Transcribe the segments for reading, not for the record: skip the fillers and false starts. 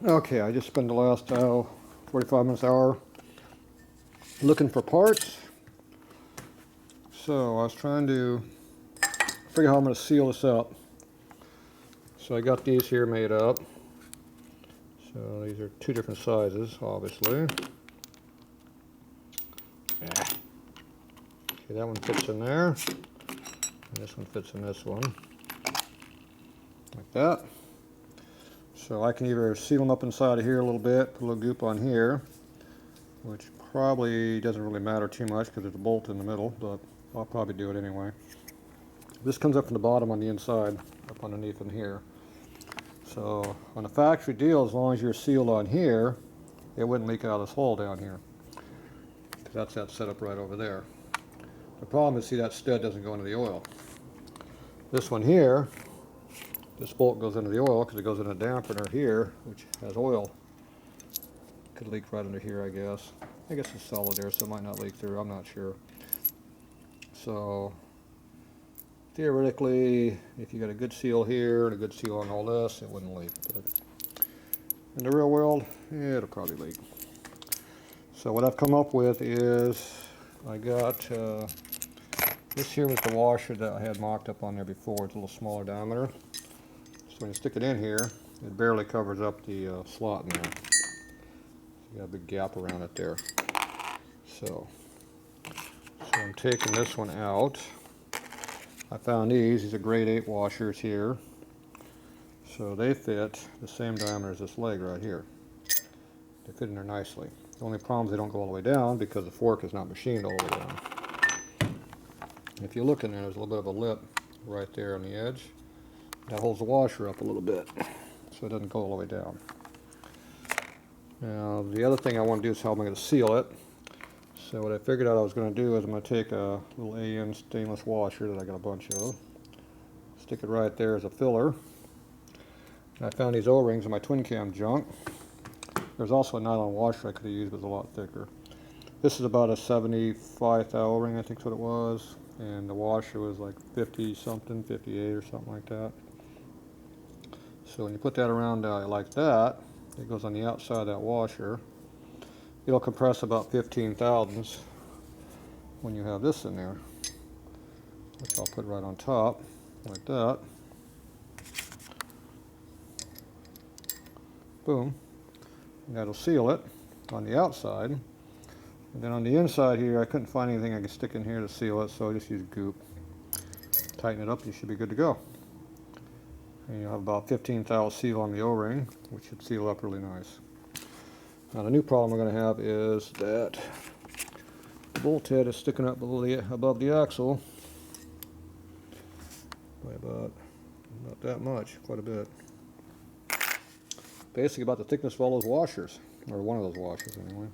Okay, I just spent the last 45 minutes, hour looking for parts. So I was trying to figure out how I'm going to seal this up. So I got these here made up. So these are two different sizes, obviously. Yeah. Okay, that one fits in there. And this one fits in this one. Like that. So I can either seal them up inside of here a little bit, put a little goop on here, which probably doesn't really matter too much because there's a bolt in the middle, but I'll probably do it anyway. This comes up from the bottom on the inside, up underneath in here. So on a factory deal, as long as you're sealed on here, it wouldn't leak out of this hole down here. That's that setup right over there. The problem is, see, that stud doesn't go into the oil. This one here, this bolt goes into the oil because it goes in a dampener here, which has oil. Could leak right under here, I guess. I guess it's solid there, so it might not leak through. I'm not sure. So theoretically, if you got a good seal here and a good seal on all this, it wouldn't leak. But in the real world, yeah, it'll probably leak. So what I've come up with is I got this here was the washer that I had mocked up on there before. It's a little smaller diameter. So when you stick it in here, it barely covers up the slot in there. So you got a big gap around it there. So I'm taking this one out. I found these are grade 8 washers here. So they fit the same diameter as this leg right here. They fit in there nicely. The only problem is they don't go all the way down because the fork is not machined all the way down. If you look in there, there's a little bit of a lip right there on the edge. That holds the washer up a little bit, so it doesn't go all the way down. Now, the other thing I want to do is how am I going to seal it. So what I figured out I was going to do is I'm going to take a little AN stainless washer that I got a bunch of, stick it right there as a filler. And I found these O-rings in my twin cam junk. There's also a nylon washer I could have used, but it's a lot thicker. This is about a 75 thou O-ring, I think is what it was. And the washer was like 50 something, 58 or something like that. So when you put that around like that, it goes on the outside of that washer. It'll compress about 15 thousandths when you have this in there, which I'll put right on top, like that. Boom. And that'll seal it on the outside. And then on the inside here, I couldn't find anything I could stick in here to seal it, so I just used goop. Tighten it up, you should be good to go. And you'll have about 15 thou seal on the O-ring, which should seal up really nice. Now the new problem we're going to have is that the bolt head is sticking up above the axle by about that much, quite a bit. Basically about the thickness of all those washers, or one of those washers anyway.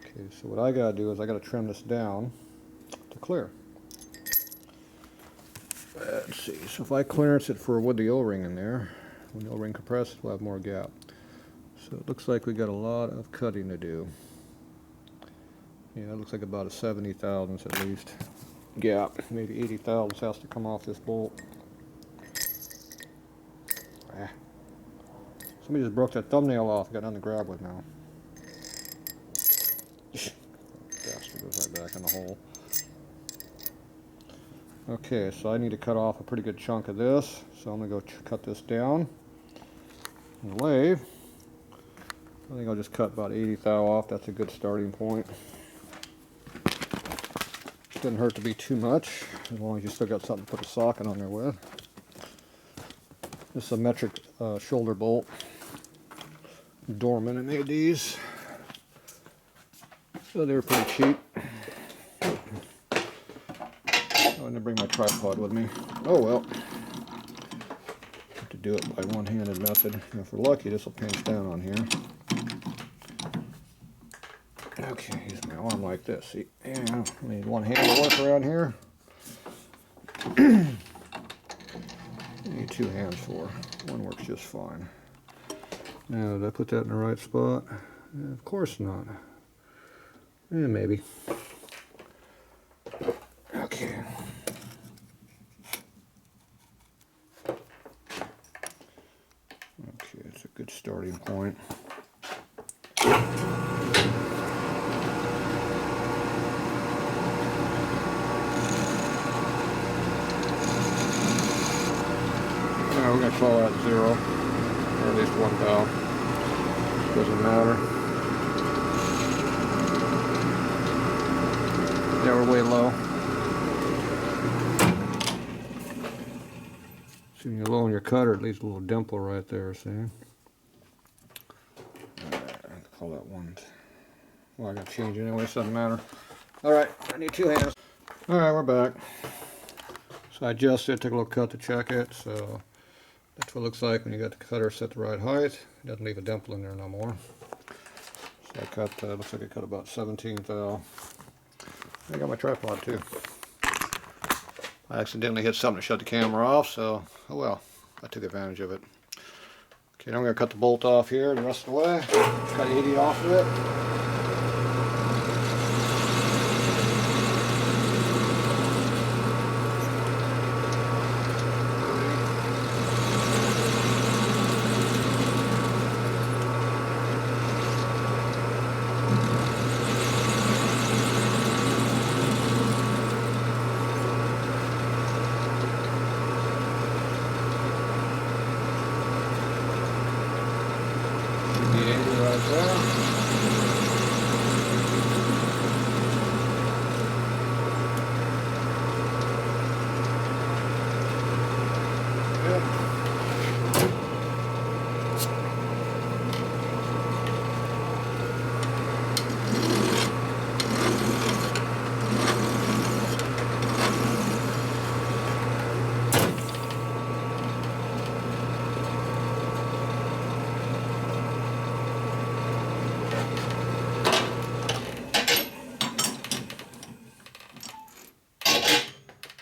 Okay, so what I got to do is I got to trim this down to clear. Let's see, so if I clearance it with the O-ring in there, when the O-ring compresses, we'll have more gap. So it looks like we got a lot of cutting to do. Yeah, it looks like about a 70 thousandths at least gap. Maybe 80 thousandths has to come off this bolt. Ah. Somebody just broke that thumbnail off. Got nothing to grab with now. Bastard goes right back in the hole. Okay, so I need to cut off a pretty good chunk of this. So I'm going to go cut this down in the lathe. I think I'll just cut about 80 thou off. That's a good starting point. Doesn't hurt to be too much, as long as you still got something to put a socket on there with. This is a metric shoulder bolt. Dorman made these. So they were pretty cheap. I didn't bring my tripod with me. Oh well. Have to do it by one-handed method. If we're lucky, this will pinch down on here. Okay, use my arm like this. See, yeah, I need one hand to work around here. I need two hands for. One works just fine. Now, did I put that in the right spot? Of course not. Yeah, maybe. Okay. Okay, it's a Good starting point. We're going to call that 0, or at least 1 valve. Doesn't matter. Yeah, we're way low. So when you're low on your cutter, it leaves a little dimple right there, see? Alright, call that 1. Well, I got to change anyway, so it doesn't matter. Alright, I need 2 hands. Alright, we're back. So I adjusted, took a little cut to check it, so that's what it looks like when you got the cutter set the right height. It doesn't leave a dimple in there no more. So I cut, looks like I cut about 17th thou. I got my tripod too. I accidentally hit something to shut the camera off, so oh well, I took advantage of it. Okay, now I'm going to cut the bolt off here the rest of the way. Cut 80 off of it.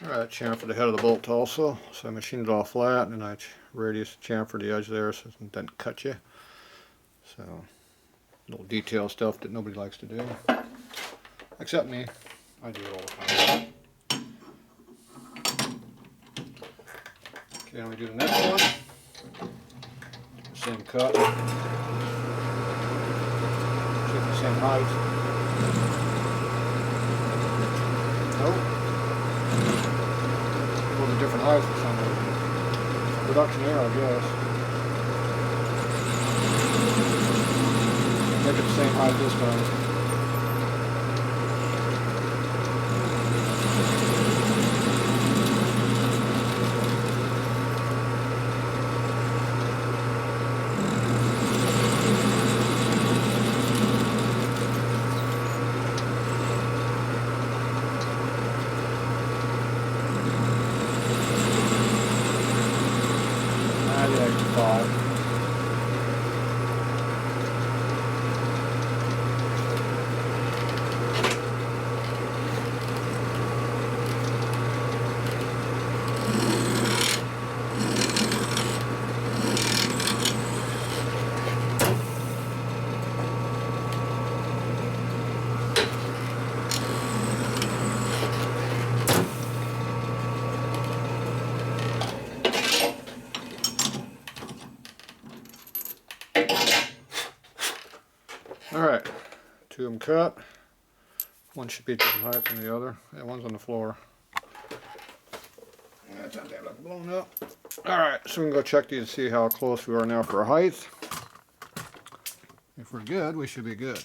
I chamfered the head of the bolt also, so I machined it all flat, and I radius chamfered the edge there so it doesn't cut you. So, little detail stuff that nobody likes to do, except me. I do it all the time. Okay, now we do the next one. Same cut. Keep the same height. Nope. Different heights for some reason. Production error, I guess. Make it the same height this time. Alright, 2 of them cut. One should be different height than the other. That one's on the floor. That's not that looking blown up. Alright, so we can go check these and see how close we are now for height. If we're good, we should be good.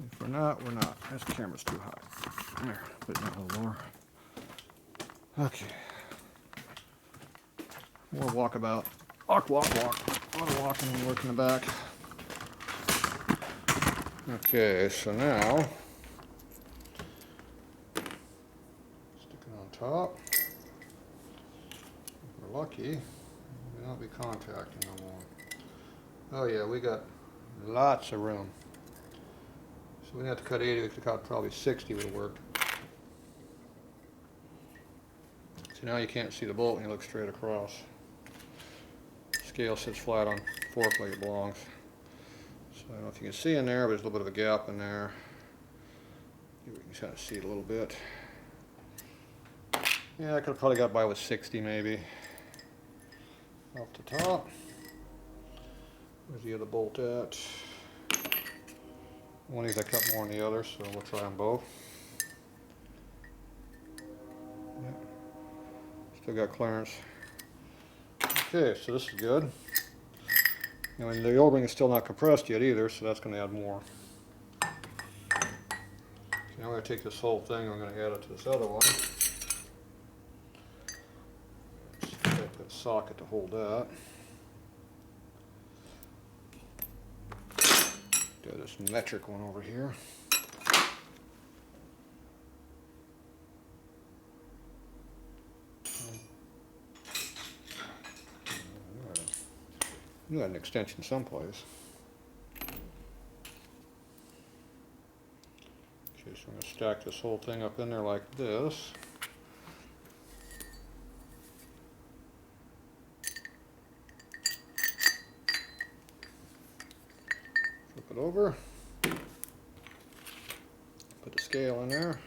If we're not, we're not. This camera's too high. There, put it down a little lower. Okay. More walkabout. Walk. A lot of walking and work in the back. Okay, so now, stick it on top. If we're lucky, we may not be contacting no more. Oh yeah, we got lots of room. So we didn't have to cut 80, we could cut probably 60 would have worked. So now you can't see the bolt when you look straight across. Scale sits flat on fork like it belongs. So I don't know if you can see in there, but there's a little bit of a gap in there. We can kind of see it a little bit. Yeah, I could have probably got by with 60 maybe. Off the top. Where's the other bolt at? One of these I cut more than the other, so we'll try them both. Yep. Still got clearance. Okay, so this is good. And the O-ring is still not compressed yet either, so that's going to add more. So now I'm going to take this whole thing and I'm going to add it to this other one. Take that socket to hold that. Do this metric one over here. You got an extension someplace. Okay, so I'm going to stack this whole thing up in there like this. Flip it over. Put the scale in there.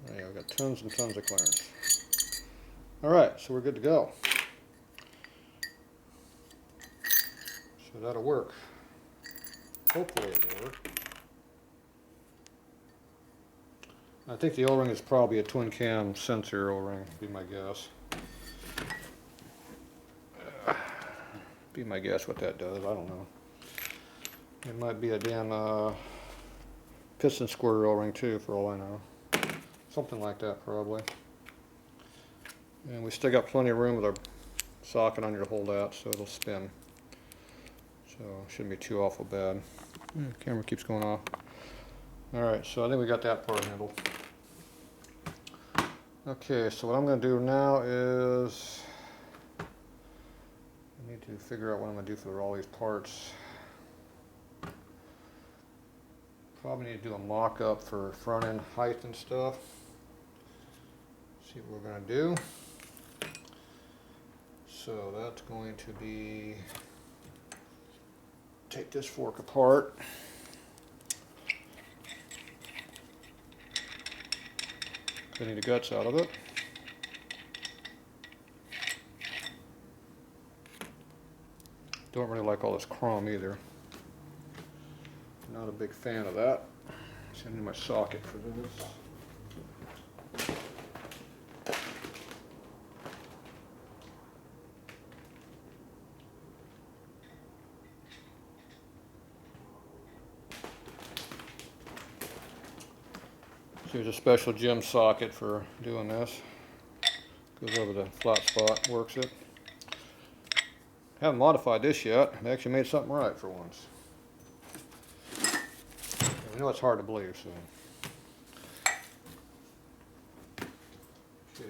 There you go, got tons and tons of clearance. Alright, so we're good to go. So that'll work. Hopefully it'll work. I think the O-ring is probably a twin cam sensor O-ring, be my guess. Be my guess what that does, I don't know. It might be a damn piston squirter O-ring too, for all I know. Something like that probably. And we still got plenty of room with our socket on here to hold that, so it'll spin. So shouldn't be too awful bad. Camera keeps going off. Alright, so I think we got that part handled. Okay, so what I'm going to do now is I need to figure out what I'm going to do for all these parts. Probably need to do a mock-up for front end height and stuff. See what we're going to do. So that's going to be, take this fork apart. Cleaning the guts out of it. Don't really like all this chrome either. Not a big fan of that. Send in my socket for this. Here's a special gem socket for doing this. Goes over the flat spot, works it. Haven't modified this yet. I actually made something right for once. I know it's hard to believe, so. Okay.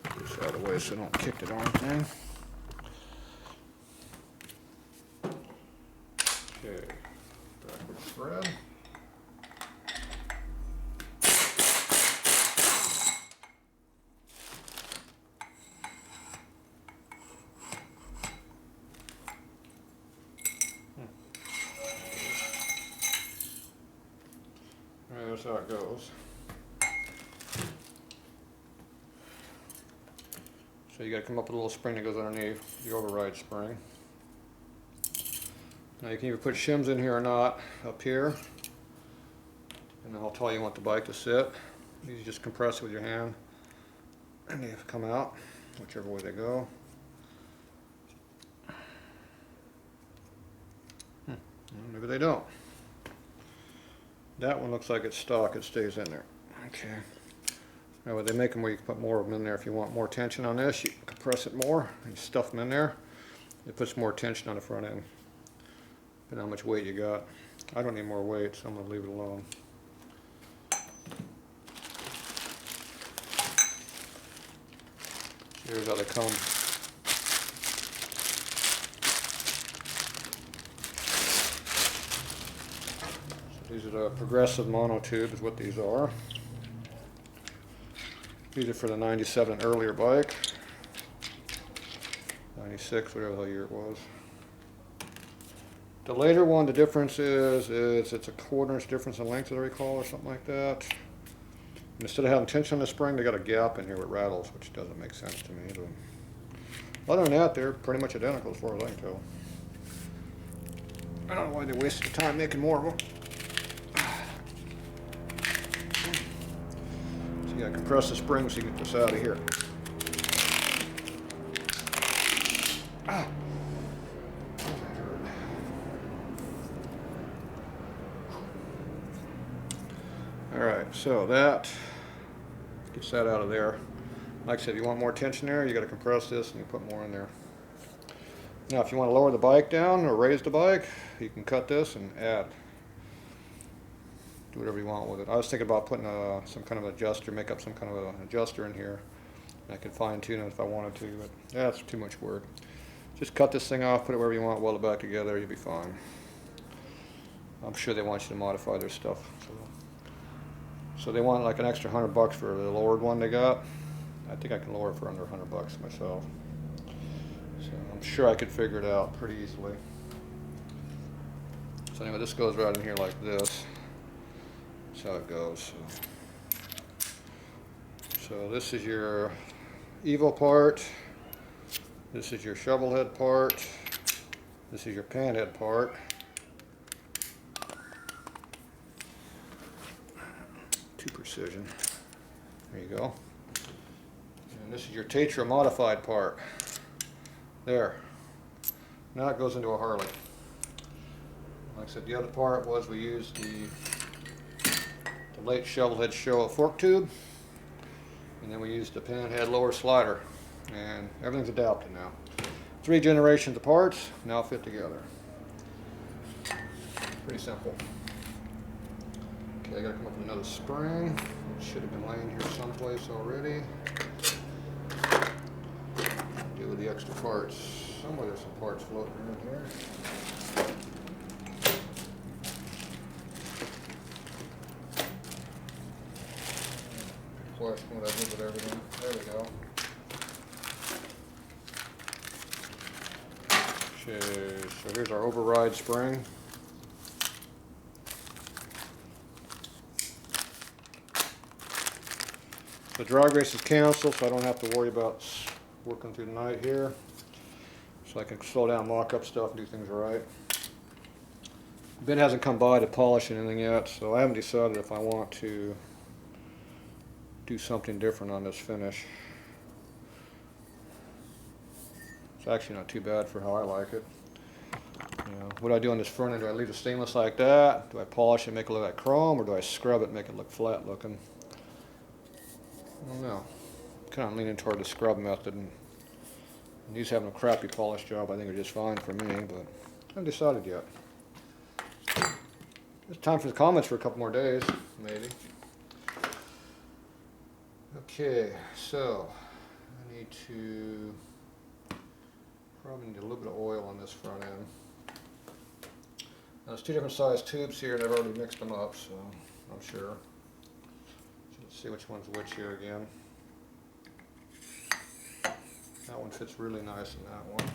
Get this out of the way so I don't kick the darn thing. Okay, backward thread. Alright, that's how it goes. So you got to come up with a little spring that goes underneath, the override spring. Now you can either put shims in here or not, up here. And then I'll tell you want the bike to sit. You just compress it with your hand. And they have to come out, whichever way they go. Well, maybe they don't. That one looks like it's stock, it stays in there. Okay. Now they make them where you can put more of them in there. If you want more tension on this, you can compress it more and stuff them in there. It puts more tension on the front end. Depending on how much weight you got. I don't need more weight, so I'm going to leave it alone. Here's how they come. So these are the progressive monotube is what these are. These are for the 97 earlier bike. 96, whatever the hell year it was. The later one, the difference is it's a 1/4 inch difference in length, as I recall, or something like that. Instead of having tension on the spring, they got a gap in here with rattles, which doesn't make sense to me. But other than that, they're pretty much identical as far as I can tell. I don't know why they wasted the time making more of them. So you gotta compress the spring so you get this out of here. Alright, so that gets that out of there. Like I said, if you want more tension there, you got to compress this and you put more in there. Now, if you want to lower the bike down or raise the bike, you can cut this and add. Do whatever you want with it. I was thinking about putting some kind of adjuster, make up some kind of an adjuster in here. I could fine tune it if I wanted to, but that's too much work. Just cut this thing off, put it wherever you want, weld it back together, you'll be fine. I'm sure they want you to modify their stuff. So they want like an extra $100 for the lowered one they got. I think I can lower it for under $100 myself. So I'm sure I could figure it out pretty easily. So anyway, this goes right in here like this. That's how it goes. So this is your Evo part. This is your shovelhead part. This is your panhead part. To precision. There you go. And this is your Tatro modified part. There. Now it goes into a Harley. Like I said, the other part was we used the late shovelhead show fork tube, and then we used the panhead lower slider, and everything's adapted now. 3 generations of parts now fit together. Pretty simple. Okay, I gotta come up with another spring. It should have been laying here someplace already. Deal with the extra parts. Somewhere there's some parts floating around here. Question what I did with everything. There we go. Okay, so here's our override spring. The drag race is canceled, so I don't have to worry about working through the night here. So I can slow down, mock up stuff, and do things right. Ben hasn't come by to polish anything yet, so I haven't decided if I want to do something different on this finish. It's actually not too bad for how I like it. You know, what do I do on this front end? Do I leave the stainless like that? Do I polish it, make it look like chrome, or do I scrub it, make it look flat looking? I don't know. I'm kind of leaning toward the scrub method, and these having a crappy polish job I think are just fine for me, but I haven't decided yet. It's time for the comments for a couple more days, maybe. Okay, so I need to probably need a little bit of oil on this front end. Now, there's 2 different size tubes here, and I've already mixed them up, so I'm sure. So let's see which one's which here again. That one fits really nice in that one.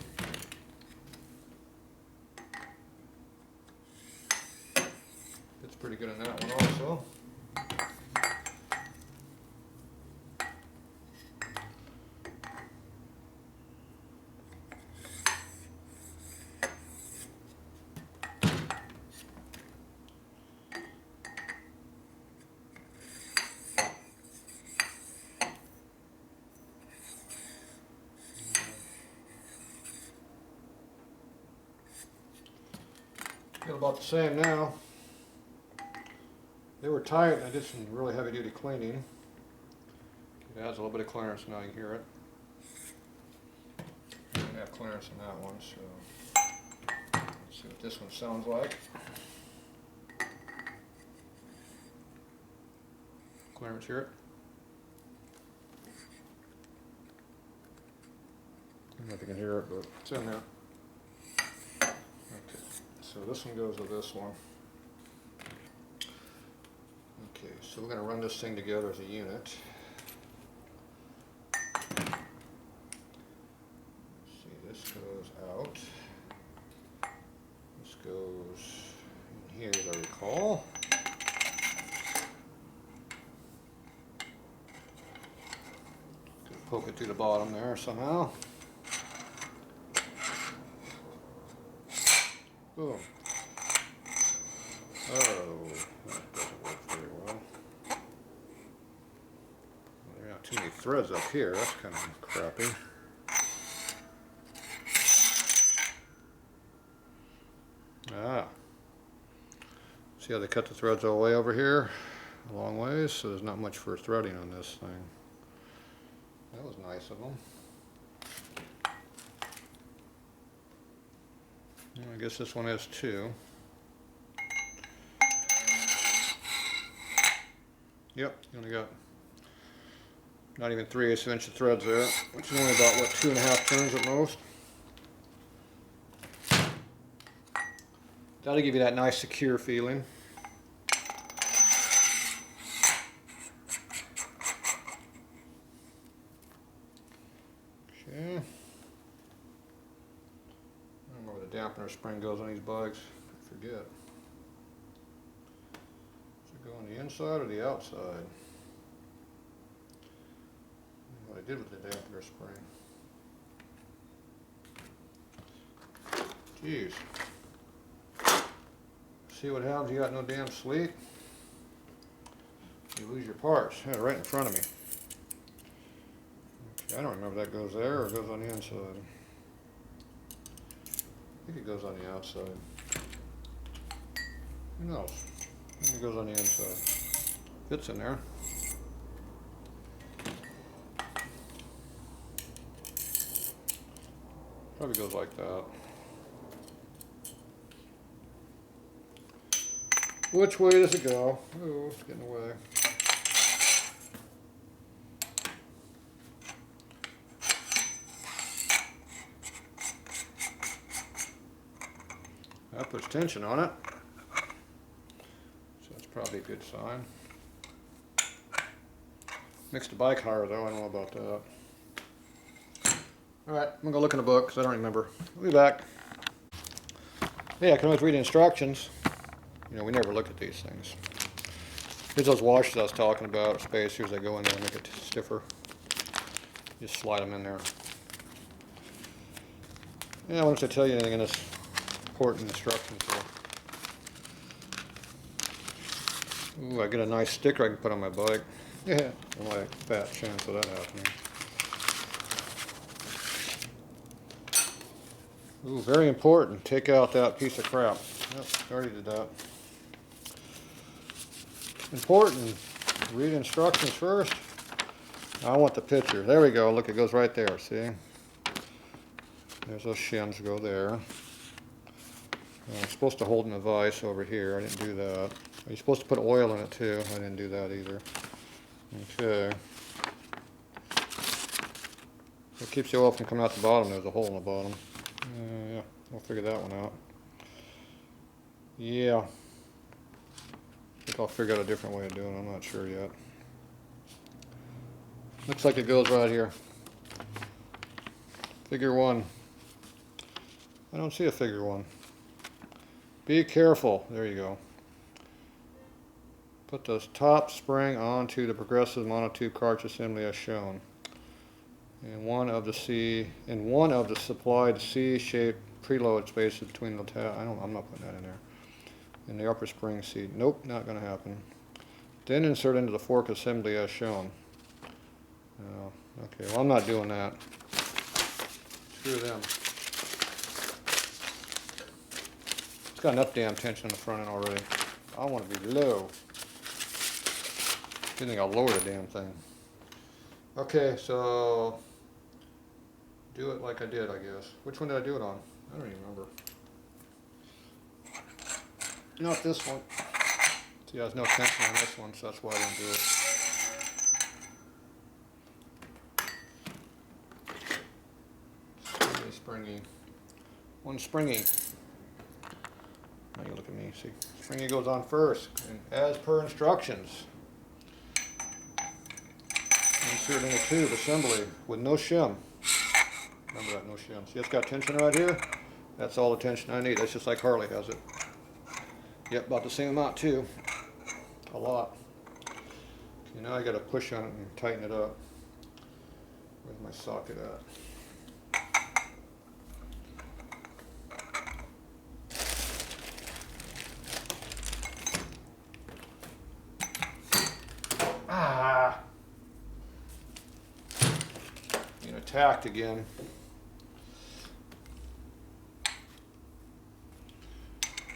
Fits pretty good in that one also. Feel about the same now. They were tight, and I did some really heavy duty cleaning. It has a little bit of clearance now, you can hear it. I don't have clearance in that one, so let's see what this one sounds like. Clearance, hear it? I don't know if you can hear it, but it's in there. Okay, so this one goes with this one. Okay, so we're going to run this thing together as a unit. See, this goes out. This goes in here, as I recall. Poke it through the bottom there somehow. Boom. Oh, that doesn't work very well. There are too many threads up here. That's kind of crappy. Ah. See how they cut the threads all the way over here? A long ways, so there's not much for threading on this thing. That was nice of them. I guess this one has 2. Yep, you only got not even 3/8 inch of threads there, which is only about, what, 2.5 turns at most. That'll give you that nice secure feeling. Okay. I don't know where the dampener spring goes on these bikes. I forget. Does it go on the inside or the outside? I don't know what I did with the dampener spring. Jeez. See what happens? You got no damn sleep. You lose your parts. Yeah, right in front of me. Okay, I don't remember if that goes there or it goes on the inside. I think it goes on the outside. Who knows? I think it goes on the inside. Fits in there. Probably goes like that. Which way does it go? Oh, it's getting away. That puts tension on it. So that's probably a good sign. Makes the bike higher though, I don't know about that. Alright, I'm gonna go look in the book because I don't remember. I'll be back. Yeah, I can always read the instructions. You know, we never look at these things. Here's those washers I was talking about, spacers. They go in there and make it stiffer. Just slide them in there. Yeah, I want to tell you anything in this important instructions here. Ooh, I get a nice sticker I can put on my bike. Yeah, only a fat chance of that happening. Ooh, very important. Take out that piece of crap. Yep, already did that. Important. Read instructions first. I want the picture. There we go. Look, it goes right there. See? There's those shims go there. I'm supposed to hold in a vise over here. I didn't do that. You're supposed to put oil in it too. I didn't do that either. Okay. It keeps the oil from coming out the bottom. There's a hole in the bottom. Yeah, we'll figure that one out. Yeah. I think I'll figure out a different way of doing it. I'm not sure yet. Looks like it goes right here. Figure 1. I don't see a figure 1. Be careful. There you go. Put the top spring onto the progressive monotube cartridge assembly as shown. In one of the supplied C-shaped preload spaces between the I'm not putting that in there. In the upper spring seat. Nope, not going to happen. Then insert into the fork assembly as shown. Oh, okay, well I'm not doing that. Screw them. It's got enough damn tension on the front end already. I want to be low. I think I'll lower the damn thing. Okay, so do it like I did, I guess. Which one did I do it on? I don't even remember. Not this one. See, there's no tension on this one, so that's why I didn't do it. Springy, springy. One springy. Now you look at me, see. Springy goes on first, and as per instructions. Insert in a tube assembly with no shim. Remember that, no shim. See, it's got tension right here. That's all the tension I need. That's just like Harley has it. Yep, about the same amount too. A lot. Okay, now I got to push on it and tighten it up. Where's my socket at? Ah! Being attacked again.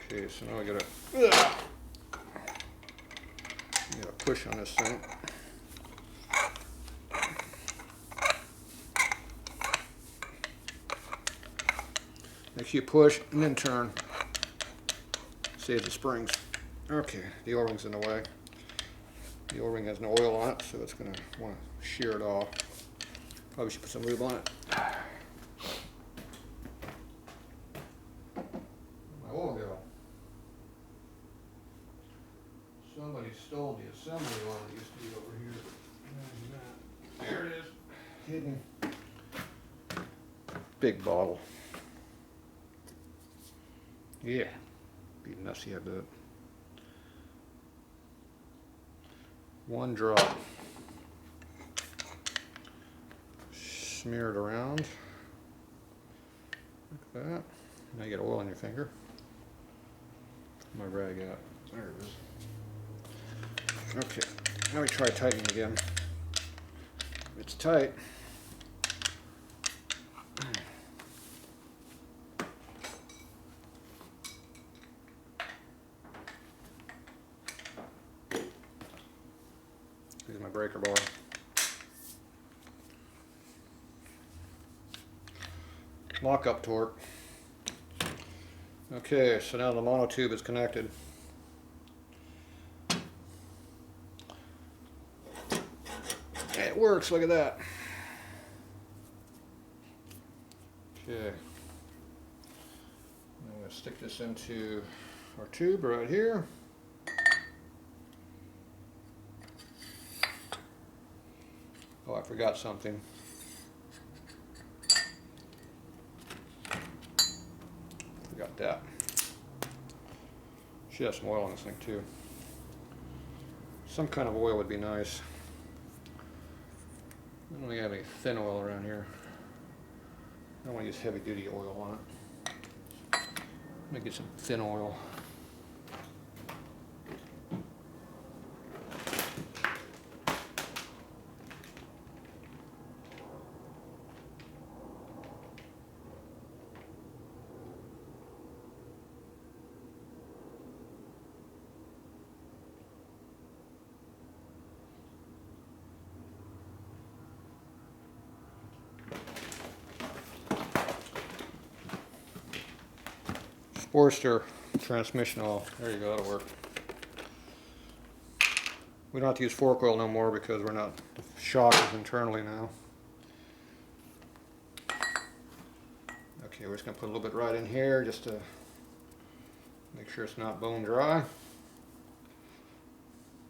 Okay, so now I gotta push on this thing. Make sure you push and then turn. Save the springs. Okay, the O-ring's in the way. The O-ring has no oil on it, so it's going to want to shear it off. Probably should put some lube on it. My oil go. Somebody stole the assembly oil that used to be over here. There it is. Hidden. Big bottle. Yeah. Be messy, I bet. One drop. Smear it around. Like that. Now you get oil on your finger. My rag out. There it is. Okay. Now we try tightening again. It's tight. Here's my breaker bar. Lock-up torque. Okay, so now the monotube is connected. It works, look at that. Okay. I'm going to stick this into our tube right here. Oh, I forgot something. Forgot that. Should have some oil on this thing too. Some kind of oil would be nice. I don't really have any thin oil around here. I don't want to use heavy duty oil on it. Let me get some thin oil. Sportster transmission oil. There you go, that'll work. We don't have to use fork oil no more because we're not, the shock is internally now. Okay, we're just going to put a little bit right in here just to make sure it's not bone dry.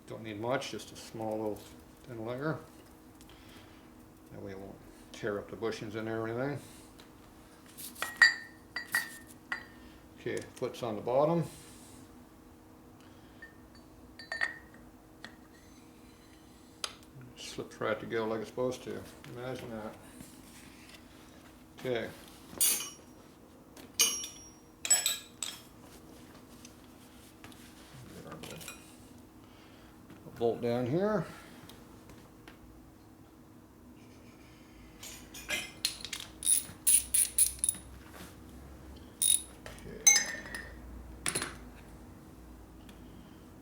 Don't need much, just a small little thin layer. That way it won't tear up the bushings in there or anything. Okay, foot's on the bottom. Slips right to go like it's supposed to. Imagine that. Okay. Get our little bolt down here.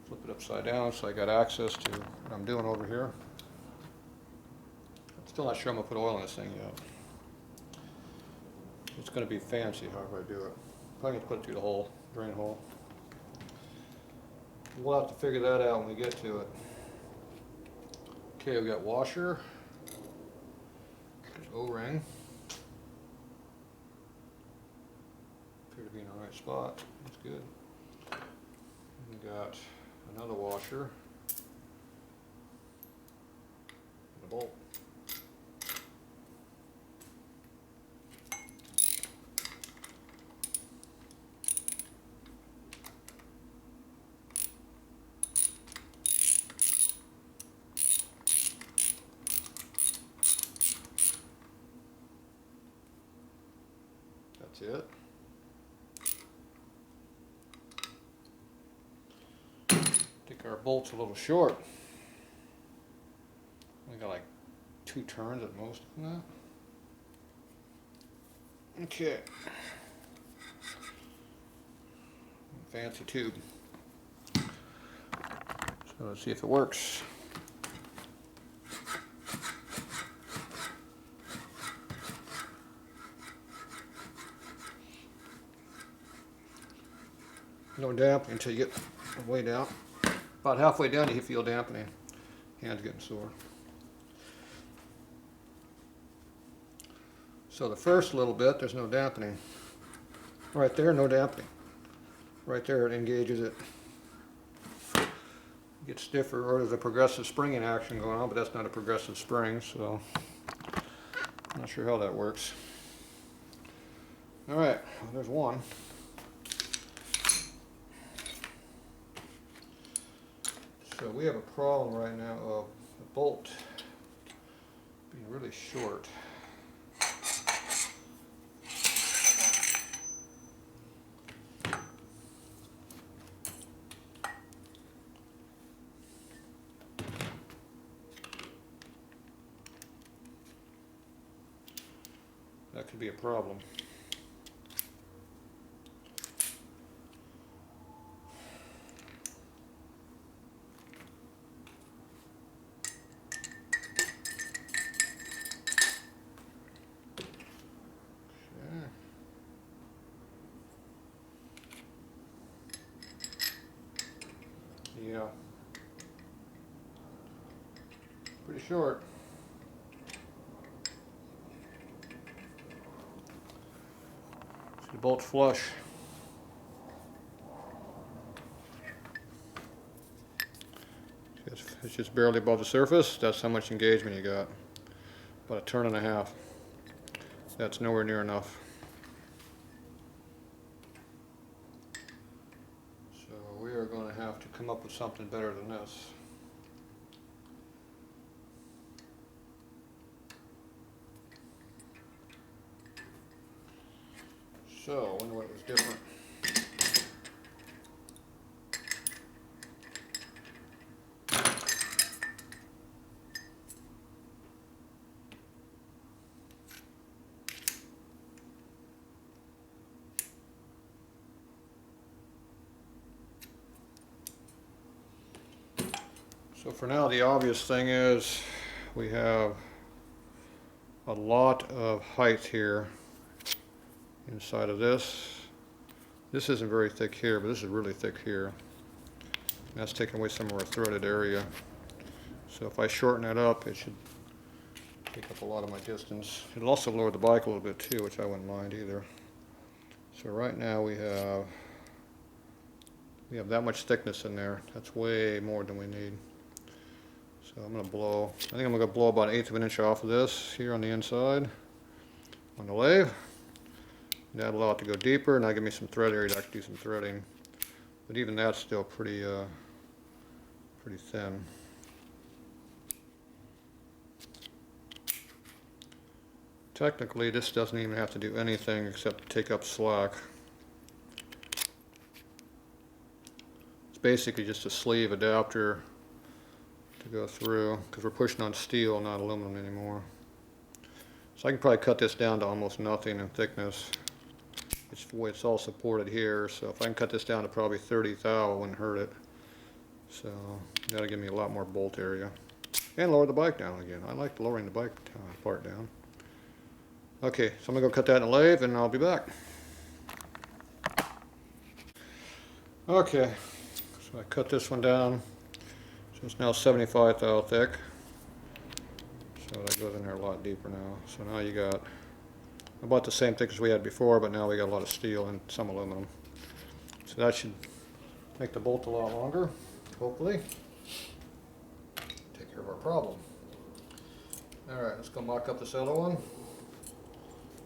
Flip it upside down so I got access to what I'm doing over here. I'm still not sure I'm going to put oil in this thing yet. It's going to be fancy however I do it. Probably going to put it through the hole, drain hole. We'll have to figure that out when we get to it. Okay, we got washer, O-ring. Appear to be in the right spot. That's good. We got another washer and a bolt. That's it. I think our bolt's a little short. We got like 2 turns at most on that. Okay. Fancy tube. So let's see if it works. No dampening until you get way down. About halfway down you feel dampening. Hands getting sore. So the first little bit, there's no dampening. Right there, no dampening. Right there, it engages it. It gets stiffer, or there's a progressive springing action going on, but that's not a progressive spring, so I'm not sure how that works. All right, well, there's one. So we have a problem right now of the bolt being really short. That could be a problem. Yeah. Pretty short. See, the bolt's flush. It's just barely above the surface. That's how much engagement you got. About a turn and a half. That's nowhere near enough. So we are going to have to come up with something better than this. So, I wonder what was different. So for now, the obvious thing is we have a lot of height here inside of this. This isn't very thick here, but this is really thick here. That's taking away some of our threaded area. So if I shorten that up, it should take up a lot of my distance. It'll also lower the bike a little bit too, which I wouldn't mind either. So right now we have that much thickness in there. That's way more than we need. So I'm going to blow, I think I'm going to blow about 1/8 of an inch off of this here on the inside on the lathe. That'll allow it to go deeper, and that'll give me some thread area to actually do some threading. But even that's still pretty thin. Technically, this doesn't even have to do anything except take up slack. It's basically just a sleeve adapter to go through, because we're pushing on steel, not aluminum anymore. So I can probably cut this down to almost nothing in thickness. It's the way it's all supported here, so if I can cut this down to probably 30 thou, it wouldn't hurt it. So that'll give me a lot more bolt area. And lower the bike down again. I like lowering the bike part down. Okay, so I'm going to go cut that in a lathe and I'll be back. Okay, so I cut this one down. So it's now 75 thou thick. So that goes in there a lot deeper now. So now you got about the same thickness we had before, but now we got a lot of steel and some aluminum. So that should make the bolt a lot longer, hopefully. Take care of our problem. Alright, let's go mock up this other one.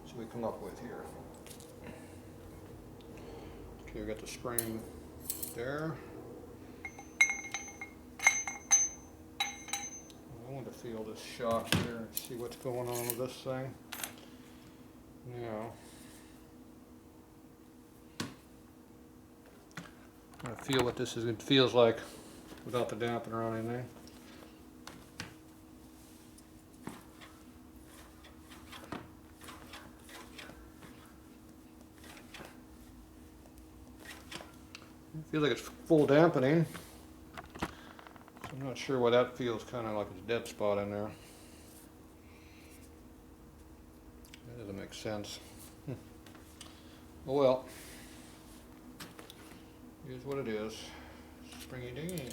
See what we come up with here. Okay, we got the spring there. I want to feel this shock here and see what's going on with this thing. Now, I feel what this is. It feels like without the dampener or anything. I feel like it's full dampening. So I'm not sure why that feels kind of like it's a dead spot in there. That doesn't make sense. Oh well. Here's what it is. Springy dingy.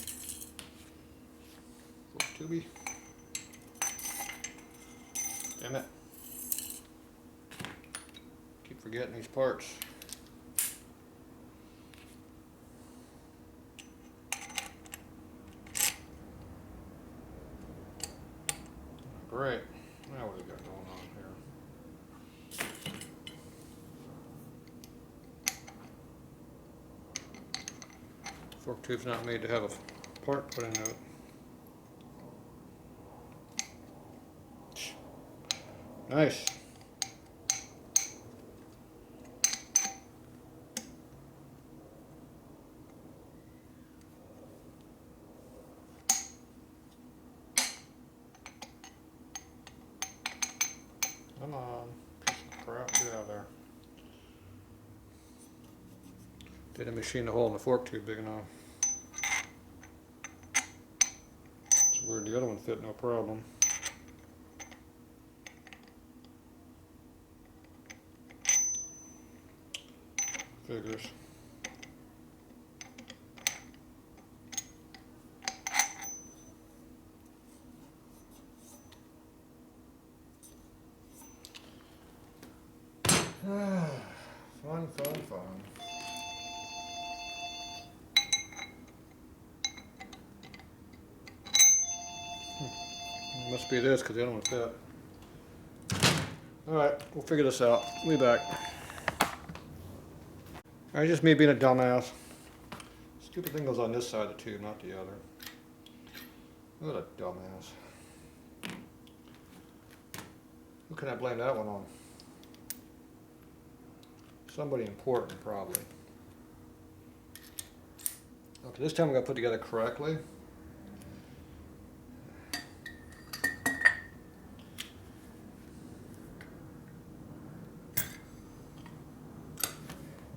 Tubey. Damn it. Keep forgetting these parts. Great. Now what do we got going on here? Fork tube's not made to have a part put into it. Nice. Come on, piece of crap, get out of there. Didn't machine the hole in the fork tube big enough. It's weird, the other one fit no problem. Figures. Fun, fun, fun. Must be this because the other one fit. Alright, we'll figure this out. We'll be back. Alright, just me being a dumbass. Stupid thing goes on this side of the tube, not the other. What a dumbass. Who can I blame that one on? Somebody important, probably. Okay, this time I'm going to put it together correctly.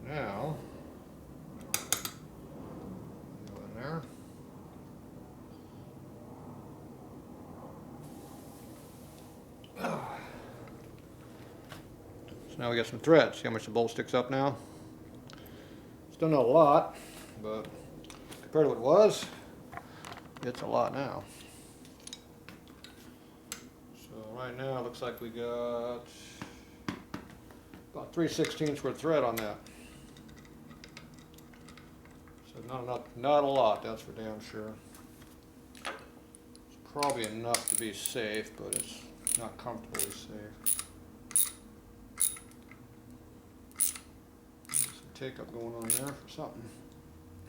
Now, go in there. So now we got some thread. See how much the bolt sticks up now? Still not a lot, but compared to what it was, it's a lot now. So right now it looks like we got about 3/16 worth of thread on that. So not a lot, that's for damn sure. It's probably enough to be safe, but it's not comfortably safe. Take up going on there for something.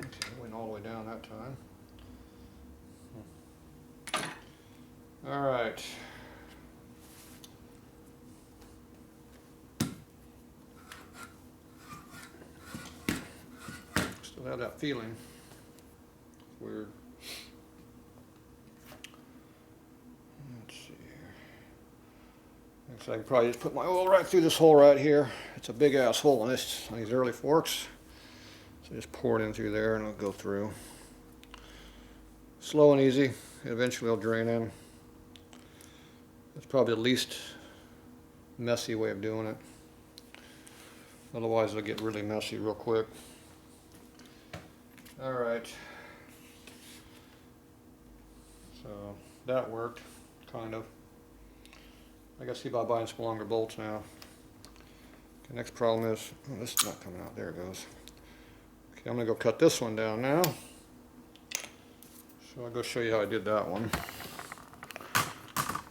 Okay, went all the way down that time. All right. Still have that feeling. Weird. Let's see here. Looks like I can probably just put my oil right through this hole right here. It's a big ass hole on these early forks. So just pour it in through there and it'll go through. Slow and easy. Eventually it'll drain in. That's probably the least messy way of doing it. Otherwise it'll get really messy real quick. Alright. So that worked, kind of. I gotta see about buying some longer bolts now. Okay, next problem is, oh, this is not coming out. There it goes. Okay, I'm going to go cut this one down now. So I'll go show you how I did that one.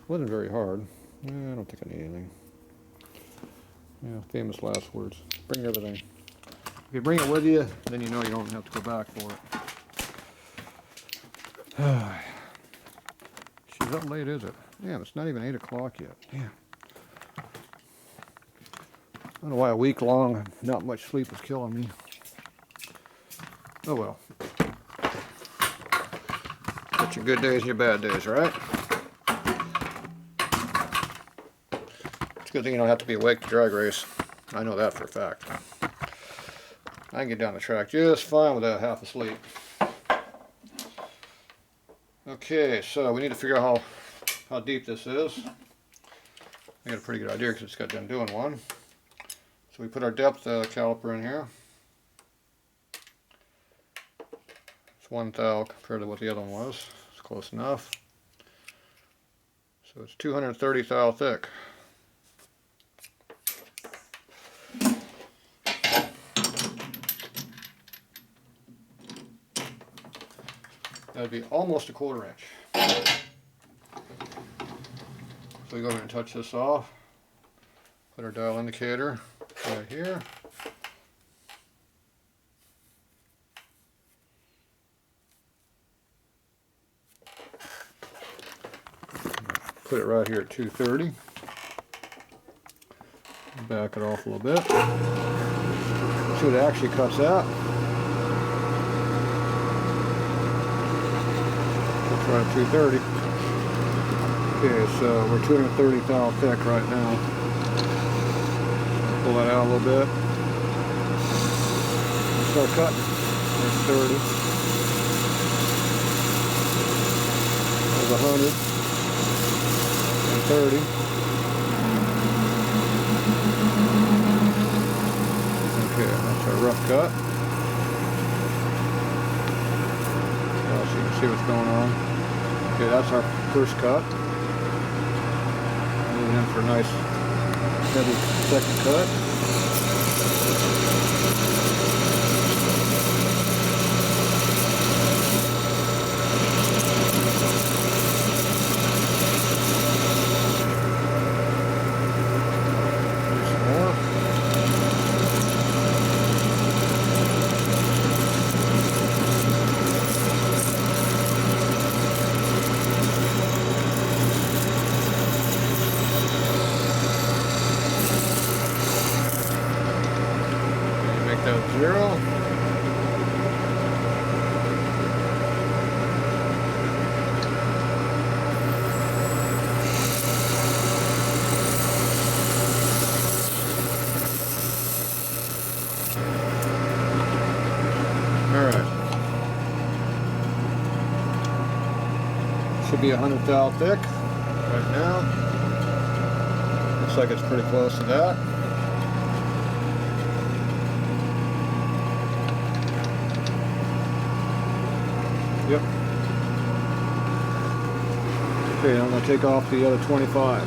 Wasn't very hard. I don't think I need anything. Yeah, famous last words. Bring everything. If you bring it with you, then you know you don't have to go back for it. She's up late, is it? Damn, it's not even 8 o'clock yet. Damn. I don't know why a week long, not much sleep is killing me. Oh well. Got your good days and your bad days, right? It's a good thing you don't have to be awake to drag race. I know that for a fact. I can get down the track just fine without half asleep. Okay, so we need to figure out how deep this is. I got a pretty good idea because it's got done doing one. So we put our depth caliper in here. It's 1 thou compared to what the other one was. It's close enough. So it's 230 thou thick. That'd be almost a 1/4 inch. So we go ahead and touch this off. Put our dial indicator right here. Put it right here at 230. Back it off a little bit. See what it actually cuts out. That's right at 230. Okay, so we're 230 thou thick right now. Pull that out a little bit. Start cutting. There's 30. There's 100. And 30. Okay, that's our rough cut. So you can see what's going on. Okay, that's our first cut. Moving in for a nice heavy second cut. Some more. That 0. All right. Should be 100 thou thick right now. Looks like it's pretty close to that. Yep. Okay, I'm going to take off the other 25.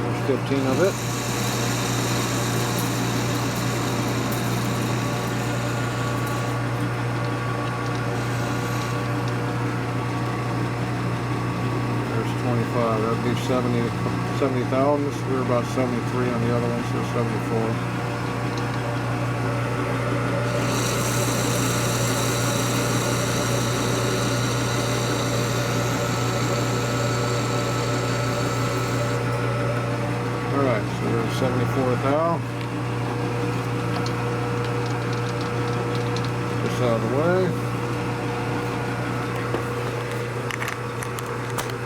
There's 15 of it. There's 25. That would be 70 thousandths. We were about 73 on the other one, so 74. Alright, so there's 74 thou. This out of the way.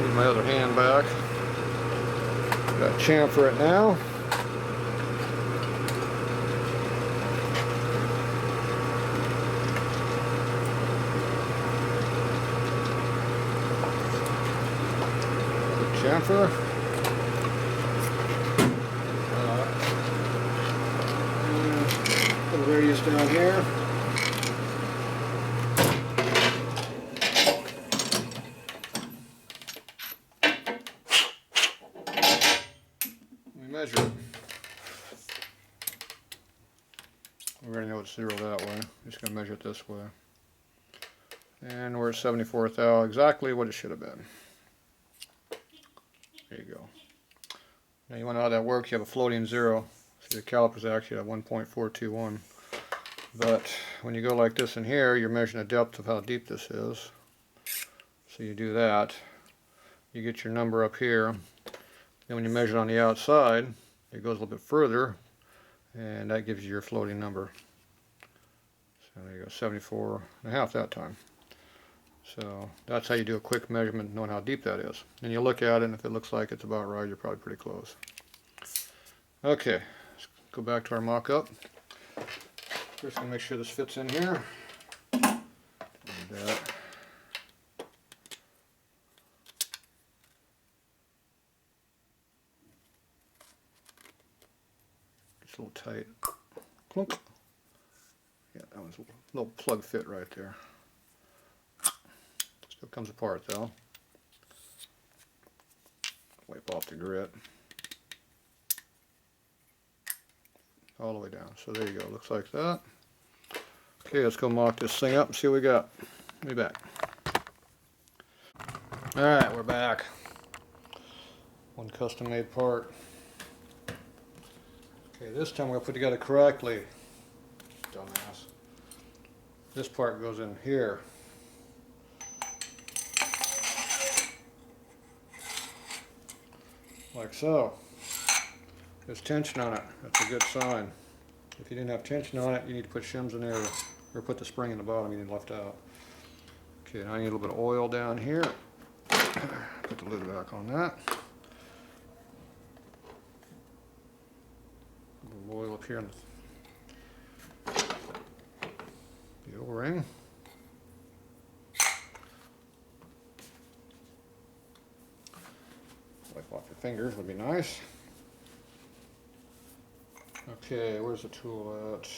Need my other hand back. Got chamfer it now. Chamfer. Radius down here. We measure it. We already know it's 0 that way. Just going to measure it this way. And we're at 74 thou, exactly what it should have been. There you go. Now you want to know how that works. You have a floating 0. See, the caliper's actually at 1.421. But when you go like this in here, you're measuring the depth of how deep this is. So you do that. You get your number up here. Then when you measure it on the outside, it goes a little bit further, and that gives you your floating number. So there you go, 74.5 that time. So that's how you do a quick measurement, knowing how deep that is. And you look at it, and if it looks like it's about right, you're probably pretty close. Okay, let's go back to our mock-up. First, gonna make sure this fits in here. And that. It's a little tight. Clunk. Yeah, that was a little plug fit right there. Still comes apart though. Wipe off the grit. All the way down. So there you go, looks like that. Okay, let's go mock this thing up and see what we got. Be back. Alright, we're back. One custom made part. Okay, this time we're going to put it together correctly. Dumbass. This part goes in here. Like so. There's tension on it. That's a good sign. If you didn't have tension on it, you need to put shims in there, or put the spring in the bottom you need left out. Okay, now I need a little bit of oil down here. Put the lid back on that. A little oil up here in the O-ring. Wipe off your fingers would be nice. Okay, where's the tool at?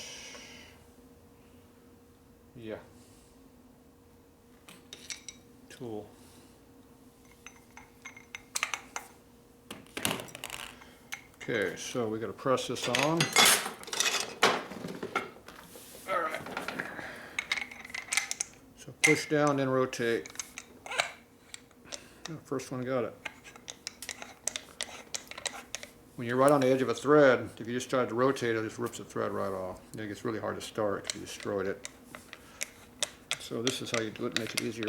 Yeah. Tool. Okay, so we got to press this on. All right. So push down, then rotate. Oh, first one got it. When you're right on the edge of a thread, if you just try to rotate it, it just rips the thread right off. Then it gets really hard to start because you destroyed it. So this is how you do it, make it easier.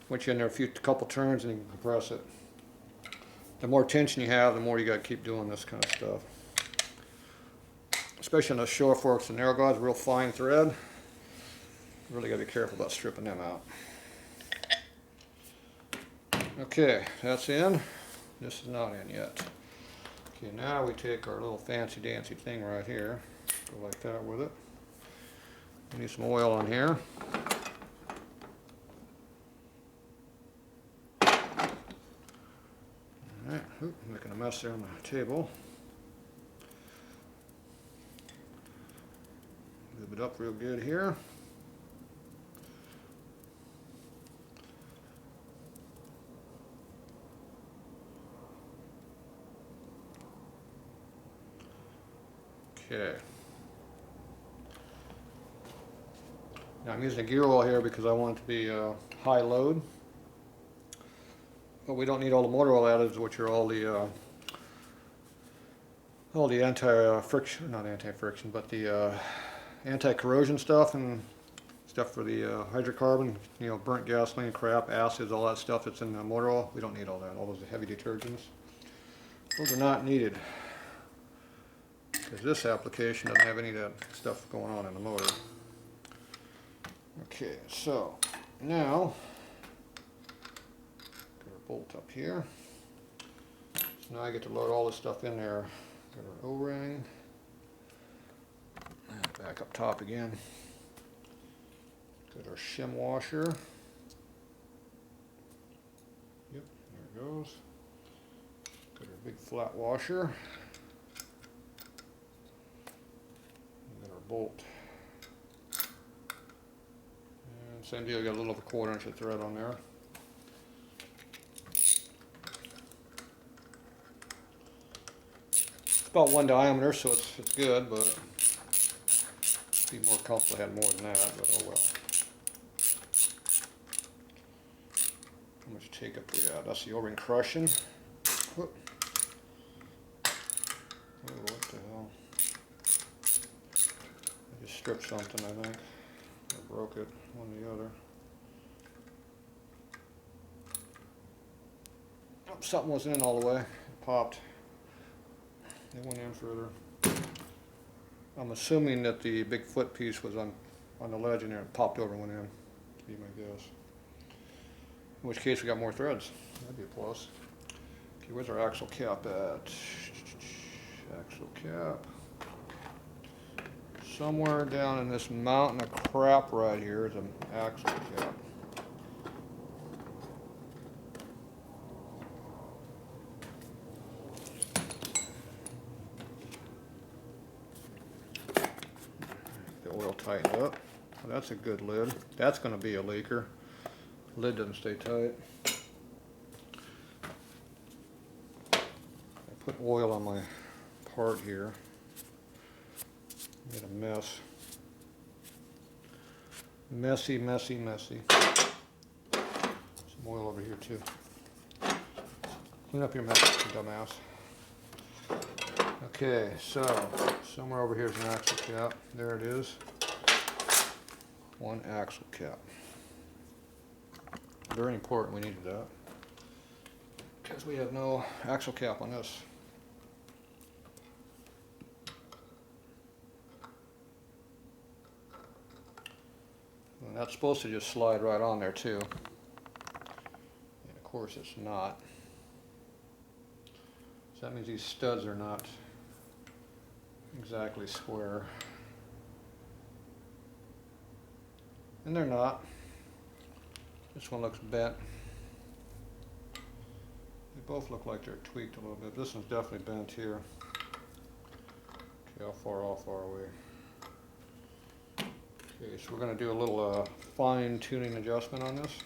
Once you're in there a couple turns, and you can compress it. The more tension you have, the more you got to keep doing this kind of stuff. Especially on those shore forks and narrow guides, real fine thread. You really got to be careful about stripping them out. Okay, that's in. This is not in yet. Okay, now we take our little fancy dancy thing right here. Go like that with it. We need some oil on here. Alright, making a mess there on the table. Lube it up real good here. Okay. Now I'm using a gear oil here because I want it to be high load. But we don't need all the motor oil additives, which are all the anti-friction, not anti-friction, but the anti-corrosion stuff and stuff for the hydrocarbon, you know, burnt gasoline, crap, acids, all that stuff that's in the motor oil. We don't need all that, all those heavy detergents. Those are not needed. Because this application doesn't have any of that stuff going on in the motor. Okay, so now got our bolt up here. So now I get to load all this stuff in there. Got our O-ring. And back up top again. Got our shim washer. Yep, there it goes. Got our big flat washer. Bolt. And same deal, got a little over 1/4 inch of thread on there. It's about 1 diameter, so it's good, but be more comfortable had more than that, but oh well. How much take up we got? That's the O-ring crushing. Whoop. Oh, what the hell? Stripped something, I think, or broke it, one or the other. Oh, something wasn't in all the way, it popped. It went in further. I'm assuming that the big foot piece was on the ledge in there and popped over and went in, to be my guess. In which case we got more threads. That'd be a plus. Okay, where's our axle cap at? Axle cap. Somewhere down in this mountain of crap right here is an axle cap. The oil tightened up. Well, that's a good lid. That's going to be a leaker. Lid doesn't stay tight. I put oil on my part here. Made a mess. Messy, messy, messy. Some oil over here too. Clean up your mess, you dumbass. Okay, so somewhere over here is an axle cap. There it is. One axle cap. Very important, we needed that. Because we have no axle cap on this. And that's supposed to just slide right on there too. And of course it's not. So that means these studs are not exactly square. And they're not. This one looks bent. They both look like they're tweaked a little bit. This one's definitely bent here. Okay, how far off are we? Okay, so we're going to do a little fine tuning adjustment on this.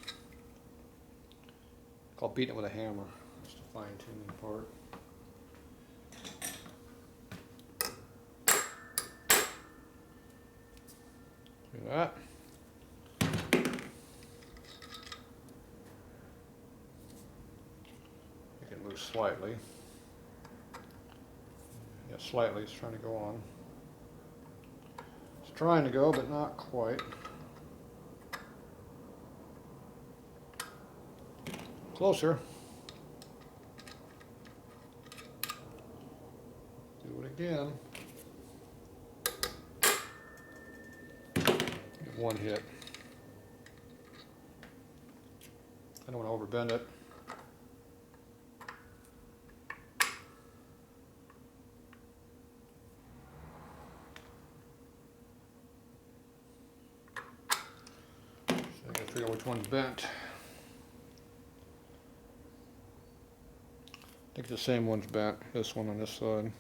Called beating it with a hammer. That's the fine tuning part. Do that. Make it move slightly. Yeah, slightly. It's trying to go on. Trying to go, but not quite. Closer. Do it again. Get one hit. I don't want to overbend it. Figure out which one's bent. I think the same one's bent, this one on this side.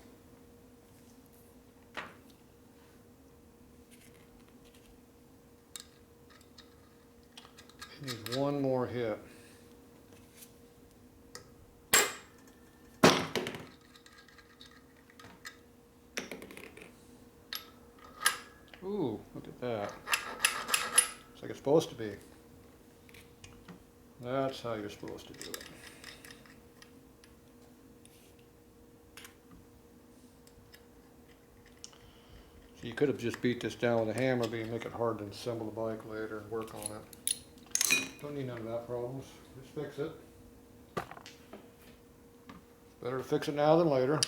It needs one more hit. Ooh, look at that. It's like it's supposed to be. That's how you're supposed to do it. So you could have just beat this down with a hammer, but you make it hard to assemble the bike later and work on it. Don't need none of that problems. Just fix it. It's better to fix it now than later.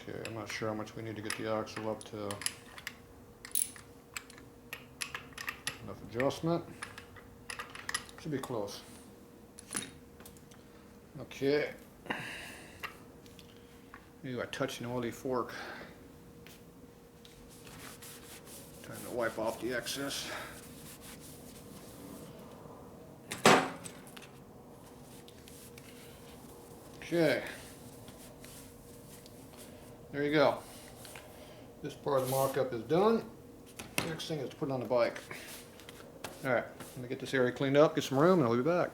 Okay, I'm not sure how much we need to get the axle up to enough adjustment. Should be close. Okay. Ooh, I touched an oily fork. Time to wipe off the excess. Okay. There you go. This part of the mock-up is done. Next thing is to put it on the bike. Alright, let me get this area cleaned up, get some room, and I'll be back.